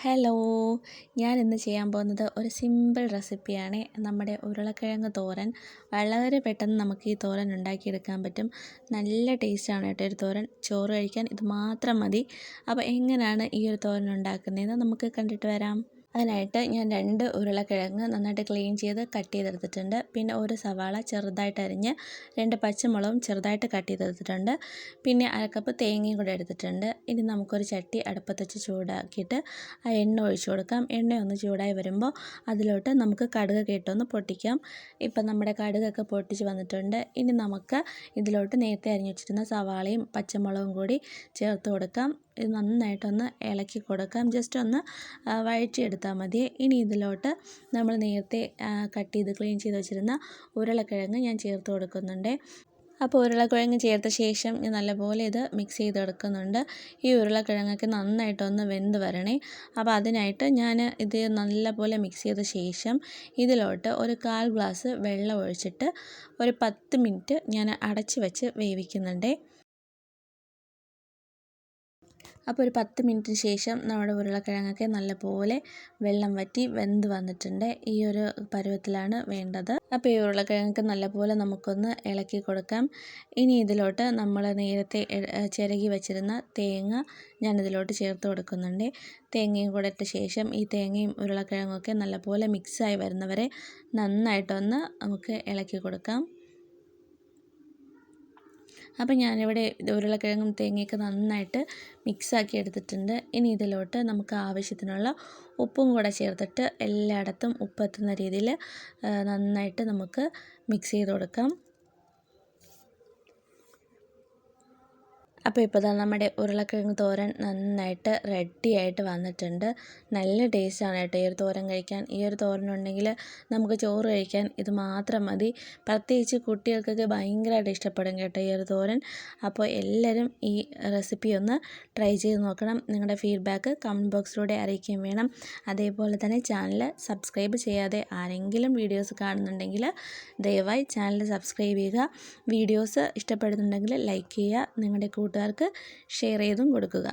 Hello, ഞാൻ ഇന്ന് ചെയ്യാൻ പോകുന്നത് ഒരു സിമ്പിൾ റെസിപ്പിയാണ്. നമ്മുടെ ഉരുളക്കിഴങ്ങ് തോരൻ. വളരെ പെട്ടെന്ന് നമുക്ക് ഈ തോരൻ ഉണ്ടാക്കിയെടുക്കാൻ പറ്റും. നല്ല ടേസ്റ്റാണ് കേട്ടോ ഒരു തോരൻ. ചോറ് കഴിക്കാൻ ഇത് മാത്രം മതി. അപ്പോൾ എങ്ങനെയാണ് ഈ ഒരു തോരൻ ഉണ്ടാക്കുന്നതെന്ന് നമുക്ക് കണ്ടിട്ട് വരാം. അതിനായിട്ട് ഞാൻ 2 ഉരുളക്കിഴങ്ങ് നന്നായിട്ട് ക്ലീൻ ചെയ്ത് കട്ട് ചെയ്തെടുത്തിട്ടുണ്ട്. പിന്നെ ഒരു സവാള ചെറുതായിട്ട് അരിഞ്ഞ് 2 പച്ചമുളകും ചെറുതായിട്ട് കട്ട് ചെയ്തെടുത്തിട്ടുണ്ട്. പിന്നെ അര കപ്പ് തേങ്ങയും കൂടെ എടുത്തിട്ടുണ്ട്. ഇനി നമുക്കൊരു ചട്ടി അടുപ്പത്ത് വെച്ച് ചൂടാക്കിയിട്ട് ആ എണ്ണ ഒഴിച്ചു കൊടുക്കാം. എണ്ണ ഒന്ന് ചൂടായി വരുമ്പോൾ അതിലോട്ട് നമുക്ക് കടുകൊക്കെ ഇട്ടൊന്ന് പൊട്ടിക്കാം. ഇപ്പം നമ്മുടെ കടുകൊക്കെ പൊട്ടിച്ച് വന്നിട്ടുണ്ട്. ഇനി നമുക്ക് ഇതിലോട്ട് നേരത്തെ അരിഞ്ഞു വെച്ചിരുന്ന സവാളയും പച്ചമുളകും കൂടി ചേർത്ത് കൊടുക്കാം. ഇത് നന്നായിട്ടൊന്ന് ഇളക്കി കൊടുക്കാം. ജസ്റ്റ് ഒന്ന് വഴറ്റിയെടുത്താൽ മതി. ഇനി ഇതിലോട്ട് നമ്മൾ നേരത്തെ കട്ട് ചെയ്ത് ക്ലീൻ ചെയ്ത് വെച്ചിരുന്ന ഉരുളക്കിഴങ്ങ് ഞാൻ ചേർത്ത് കൊടുക്കുന്നുണ്ട്. അപ്പോൾ ഉരുളക്കിഴങ്ങ് ചേർത്ത ശേഷം ഞാൻ നല്ലപോലെ ഇത് മിക്സ് ചെയ്തെടുക്കുന്നുണ്ട്. ഈ ഉരുളക്കിഴങ്ങൊക്കെ നന്നായിട്ടൊന്ന് വെന്ത് വരണേ. അപ്പോൾ അതിനായിട്ട് ഞാൻ ഇത് നല്ലപോലെ മിക്സ് ചെയ്ത ശേഷം ഇതിലോട്ട് ഒരു 1/4 ഗ്ലാസ് വെള്ളം ഒഴിച്ചിട്ട് ഒരു 10 മിനിറ്റ് ഞാൻ അടച്ച് വെച്ച് വേവിക്കുന്നുണ്ട്. അപ്പോൾ ഒരു 10 മിനിറ്റിന് ശേഷം നമ്മുടെ ഉരുളക്കിഴങ്ങൊക്കെ നല്ലപോലെ വെള്ളം വറ്റി വെന്ത് വന്നിട്ടുണ്ട്. ഈ ഒരു പരുവത്തിലാണ് വേണ്ടത്. അപ്പോൾ ഈ ഉരുളക്കിഴങ്ങൊക്കെ നല്ലപോലെ നമുക്കൊന്ന് ഇളക്കി കൊടുക്കാം. ഇനി ഇതിലോട്ട് നമ്മൾ നേരത്തെ ചിരകി വെച്ചിരുന്ന തേങ്ങ ഞാനിതിലോട്ട് ചേർത്ത് കൊടുക്കുന്നുണ്ട്. തേങ്ങയും കൂടെ ഇട്ട ശേഷം ഈ തേങ്ങയും ഉരുളക്കിഴങ്ങൊക്കെ നല്ലപോലെ മിക്സായി വരുന്നവരെ നന്നായിട്ടൊന്ന് നമുക്ക് ഇളക്കി കൊടുക്കാം. അപ്പോൾ ഞാനിവിടെ ഉരുളക്കിഴങ്ങും തേങ്ങയൊക്കെ നന്നായിട്ട് മിക്സാക്കി എടുത്തിട്ടുണ്ട്. ഇനി ഇതിലോട്ട് നമുക്ക് ആവശ്യത്തിനുള്ള ഉപ്പും കൂടെ ചേർത്തിട്ട് എല്ലായിടത്തും ഉപ്പെത്തുന്ന രീതിയിൽ നന്നായിട്ട് നമുക്ക് മിക്സ് ചെയ്ത് കൊടുക്കാം. അപ്പോൾ ഇപ്പോൾ നമ്മുടെ ഉരുളക്കിഴങ്ങ് തോരൻ നന്നായിട്ട് റെഡിയായിട്ട് വന്നിട്ടുണ്ട്. നല്ല ടേസ്റ്റാണ് കേട്ടോ ഈ ഒരു തോരൻ കഴിക്കാൻ. ഈ ഒരു തോരനുണ്ടെങ്കിൽ നമുക്ക് ചോറ് കഴിക്കാൻ ഇത് മാത്രം മതി. പ്രത്യേകിച്ച് കുട്ടികൾക്കൊക്കെ ഭയങ്കരമായിട്ട് ഇഷ്ടപ്പെടും കേട്ടോ ഈ ഒരു തോരൻ. അപ്പോൾ എല്ലാവരും ഈ റെസിപ്പി ഒന്ന് ട്രൈ ചെയ്ത് നോക്കണം. നിങ്ങളുടെ ഫീഡ്ബാക്ക് കമൻറ്റ് ബോക്സിലൂടെ അറിയിക്കുകയും വേണം. അതേപോലെ തന്നെ ചാനൽ സബ്സ്ക്രൈബ് ചെയ്യാതെ ആരെങ്കിലും വീഡിയോസ് കാണുന്നുണ്ടെങ്കിൽ ദയവായി ചാനൽ സബ്സ്ക്രൈബ് ചെയ്യുക. വീഡിയോസ് ഇഷ്ടപ്പെടുന്നുണ്ടെങ്കിൽ ലൈക്ക് ചെയ്യുക. നിങ്ങളുടെ കൂട്ടുകാർക്ക് ഷെയർ ചെയ്തും കൊടുക്കുക.